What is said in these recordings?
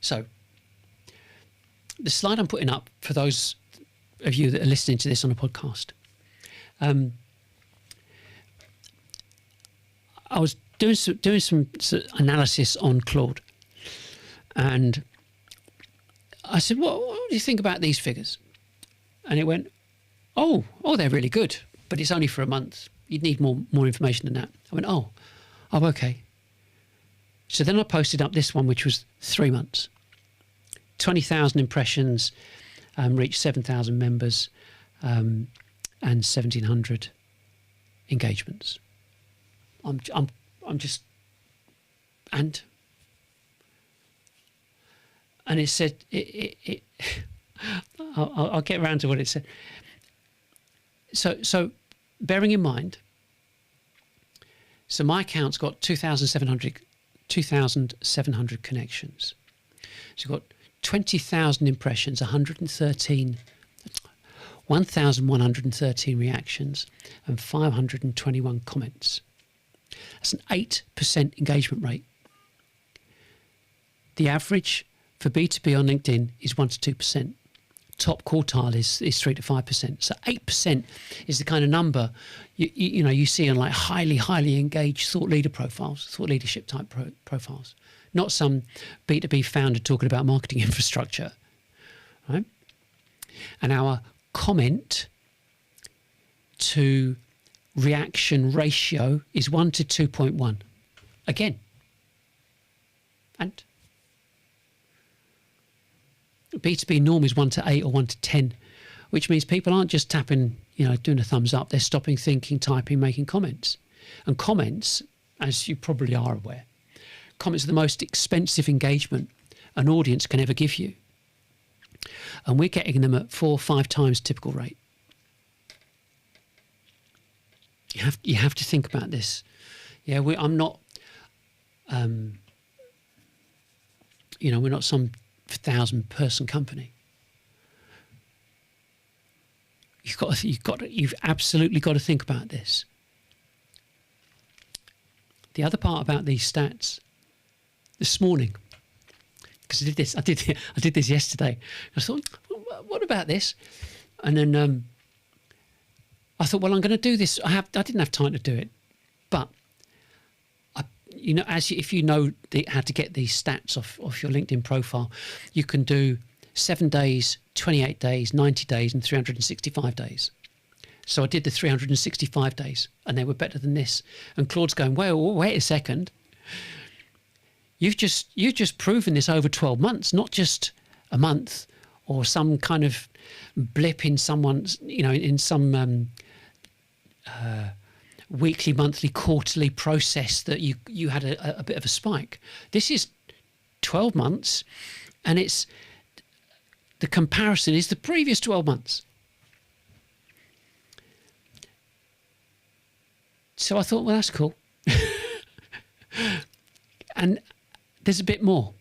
So the slide I'm putting up for those of you that are listening to this on a podcast, I was doing some analysis on Claude, and I said, what do you think about these figures? And it went, oh, they're really good, but it's only for a month. You'd need more information than that. I went, oh, okay. So then I posted up this one, which was 3 months. 20,000 impressions, reached 7,000 members, and 1,700 engagements. I'm just, and it said, I'll get around to what it said. So bearing in mind, so my account's got 2,700 connections. So you've got 20,000 impressions, 1,113 reactions, and 521 comments. That's an 8% engagement rate. The average for B2B on LinkedIn is 1 to 2%. Top quartile is 3 to 5%. So 8% is the kind of number you see on like highly engaged thought leader profiles, thought leadership type profiles. Not some B2B founder talking about marketing infrastructure, right? And our comment to reaction ratio is 1 to 2.1. Again. And B2B norm is 1 to 8 or 1 to 10, which means people aren't just tapping, doing a thumbs up. They're stopping, thinking, typing, making comments. And comments, as you probably are aware, comments are the most expensive engagement an audience can ever give you. And we're getting them at 4 or 5 times typical rate. You have to think about this. Yeah, I'm not, we're not some 1,000-person company. You've absolutely got to think about this. The other part about these stats, this morning, because I did this yesterday. I thought, what about this? And then I thought, well, I'm going to do this. I didn't have time to do it, but if you know how to get these stats off your LinkedIn profile, you can do 7 days, 28 days, 90 days, and 365 days. So I did the 365 days, and they were better than this. And Claude's going, well, wait a second. You've just proven this over 12 months, not just a month or some kind of blip in someone's, in some weekly, monthly, quarterly process that you had a bit of a spike. This is 12 months, and the comparison is the previous 12 months. So I thought, well, that's cool. And there's a bit more.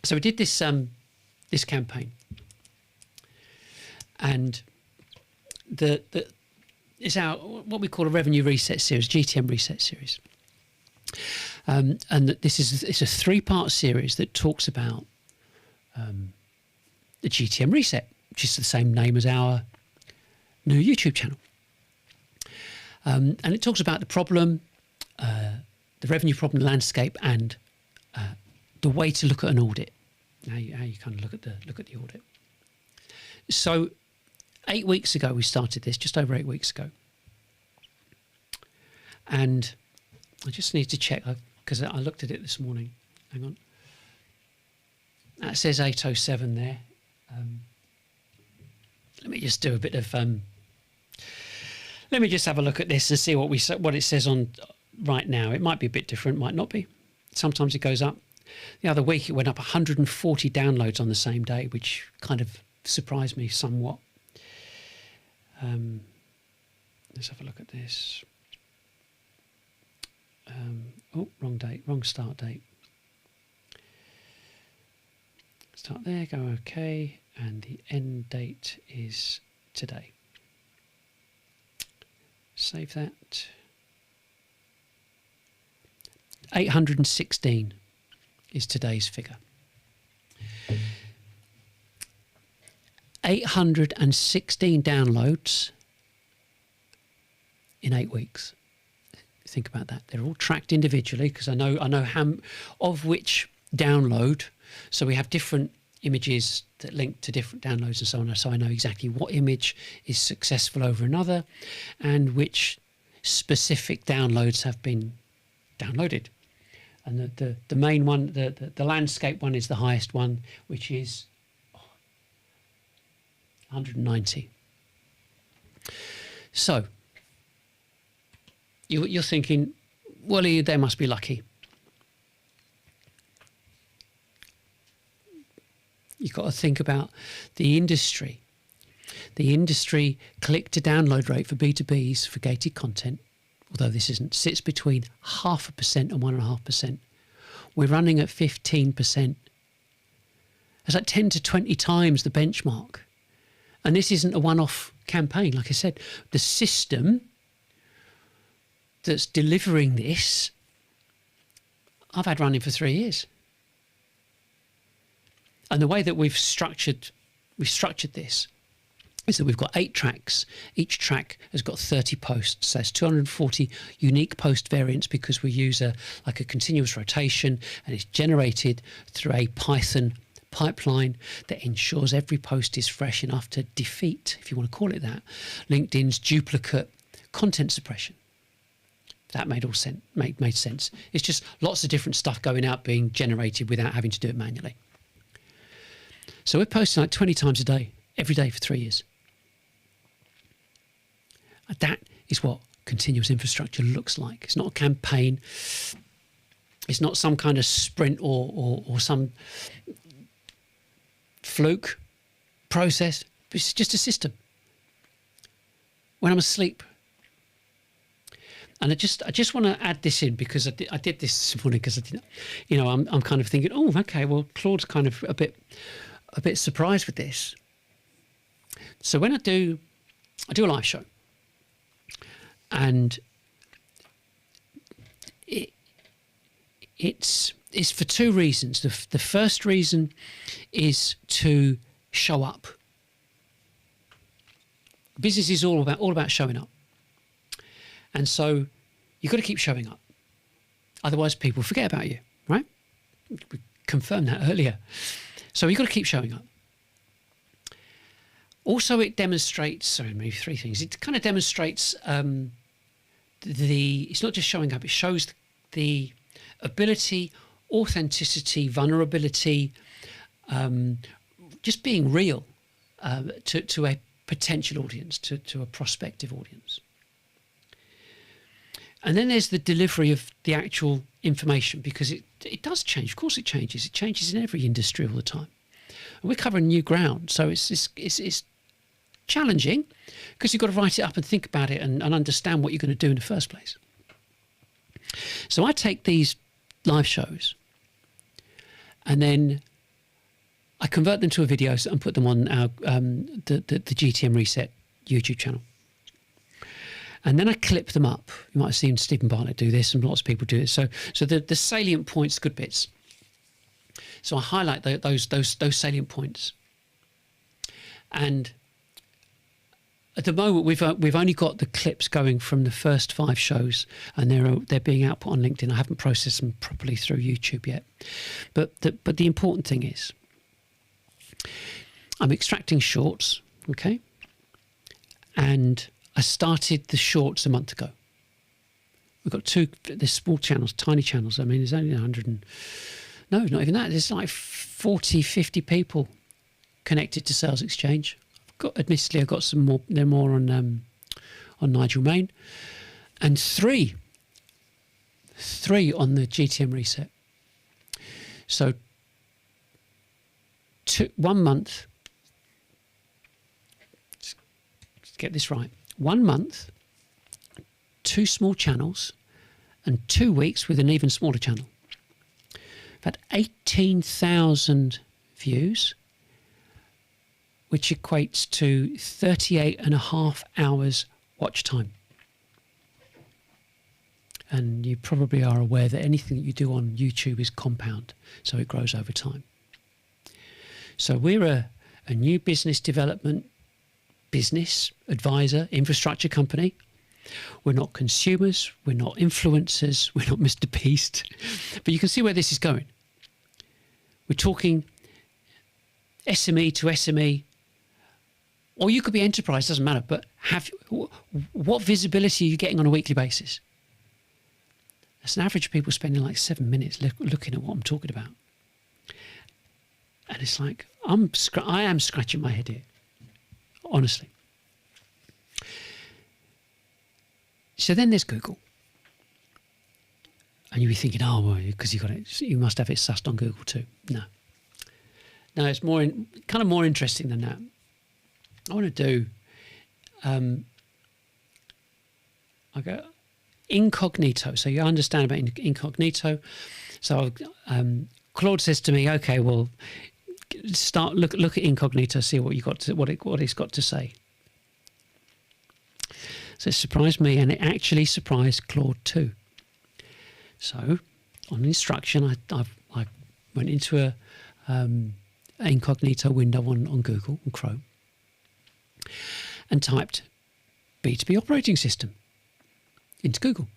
So we did this this campaign, and it's our what we call a revenue reset series, GTM Reset series, and it's a 3-part series that talks about the GTM Reset, which is the same name as our new YouTube channel, and it talks about the problem, the revenue problem landscape, and the way to look at an audit. How you kind of look at the audit. So 8 weeks ago we started this, just over 8 weeks ago. And I just need to check, because I looked at it this morning. Hang on. That says 807 there. Let me just do a bit of... let me just have a look at this and see what it says on right now. It might be a bit different, might not be. Sometimes it goes up. The other week it went up 140 downloads on the same day, which kind of surprised me somewhat. Let's have a look at this. Wrong date, wrong start date. Start there, go OK, and the end date is today. Save that. 816 is today's figure. 816 downloads in 8 weeks. Think about that. They're all tracked individually because I know how of which download. So we have different images that link to different downloads and so on. So I know exactly what image is successful over another and which specific downloads have been downloaded. And the main one, the landscape one, is the highest one, which is 190. So you're thinking, well, they must be lucky. You've got to think about the industry. The industry click-to-download rate for B2Bs for gated content, although this isn't, sits between 0.5% and 1.5%. We're running at 15%. It's like 10 to 20 times the benchmark. And this isn't a one-off campaign. Like I said, the system that's delivering this, I've had running for 3 years. And the way that we've structured this is that we've got 8 tracks. Each track has got 30 posts. So it's 240 unique post variants because we use a continuous rotation, and it's generated through a Python pipeline that ensures every post is fresh enough to defeat, if you want to call it that, LinkedIn's duplicate content suppression. That made sense. It's just lots of different stuff going out being generated without having to do it manually. So we're posting like 20 times a day, every day for 3 years. That is what continuous infrastructure looks like. It's not a campaign. It's not some kind of sprint or some fluke process. It's just a system. When I'm asleep. And I just want to add this in because I did this morning because I didn't, I'm kind of thinking, oh, okay, well, Claude's kind of a bit surprised with this. So when I do a live show, and it's for 2 reasons. The first reason is to show up. Business is all about showing up. And so you've got to keep showing up. Otherwise people forget about you, right? We confirmed that earlier. So you've got to keep showing up. Also, it demonstrates, maybe 3 things. It kind of demonstrates it's not just showing up, it shows the ability, authenticity, vulnerability, just being real to a potential audience, to a prospective audience. And then there's the delivery of the actual information, because it does change. Of course it changes. It changes in every industry all the time. And we're covering new ground, so it's challenging because you've got to write it up and think about it and understand what you're going to do in the first place. So I take these live shows and then I convert them to a video and put them on our the GTM Reset YouTube channel. And then I clip them up. You might have seen Stephen Bartlett do this, and lots of people do this. So the salient points, good bits. So I highlight those salient points. And at the moment, we've only got the clips going from the first 5 shows, and they're being output on LinkedIn. I haven't processed them properly through YouTube yet. But the important thing is, I'm extracting shorts, okay, and I started the shorts a month ago. We've got 2, there's small channels, tiny channels. I mean, there's only 100 no, not even that. There's like 40, 50 people connected to Sales Exchange. Admittedly, I've got some more. They're more on Nigel Main, and 3 on the GTM Reset. So 1 month. Let's get this right. 1 month, 2 small channels, and 2 weeks with an even smaller channel. I've had 18,000 views, which equates to 38.5 hours watch time. And you probably are aware that anything that you do on YouTube is compound, so it grows over time. So we're a new business development business advisor infrastructure company. We're not consumers, we're not influencers, we're not Mr. Beast. But you can see where this is going. We're talking SME to SME, or you could be enterprise, doesn't matter, but what visibility are you getting on a weekly basis? That's an average of people spending like 7 minutes looking at what I'm talking about. And it's like, I am scratching my head here, honestly. So then there's Google. And you'll be thinking, oh, well, because you must have it sussed on Google too. No. No, it's kind of more interesting than that. I want to do, I go incognito. So you understand about incognito. So Claude says to me, okay, well, look at incognito, see what it's got to say. So it surprised me, and it actually surprised Claude too. So on instruction, I went into a incognito window on Google, on Chrome, and typed B2B operating system into Google.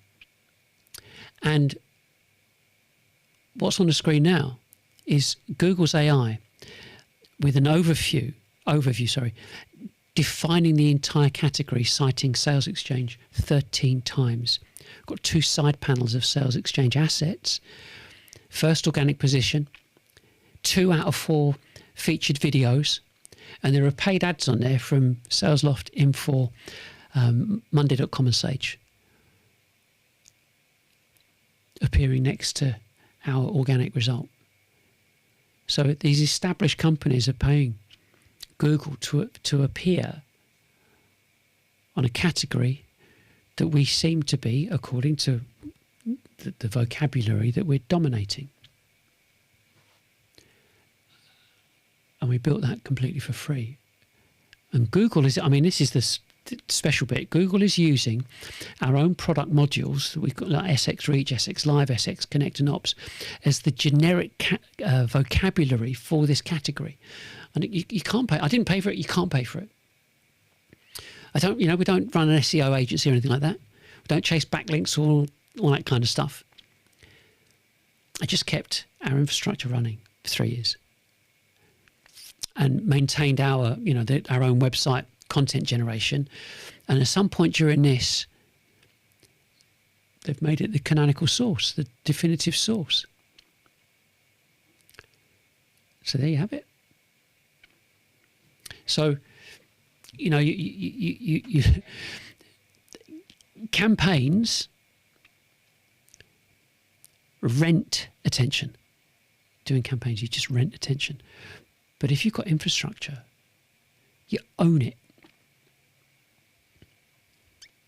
And what's on the screen now is Google's AI with an overview, defining the entire category, citing Sales Exchange 13 times. Got 2 side panels of Sales Exchange assets. First organic position, 2 out of 4 featured videos, and there are paid ads on there from SalesLoft, Infor, Monday.com and Sage, appearing next to our organic result. So these established companies are paying Google to appear on a category that we seem to be, according to the vocabulary, that we're dominating. And we built that completely for free. And Google is, this is the special bit. Google is using our own product modules that we've got, like SX Reach, SX Live, SX Connect and Ops, as the generic vocabulary for this category. And you can't pay. I didn't pay for it. You can't pay for it. We don't run an SEO agency or anything like that. We don't chase backlinks or all that kind of stuff. I just kept our infrastructure running for 3 years and maintained our own website content generation. And at some point during this, they've made it the canonical source, the definitive source. So there you have it. So, you campaigns rent attention. Doing campaigns, you just rent attention. But if you've got infrastructure, you own it.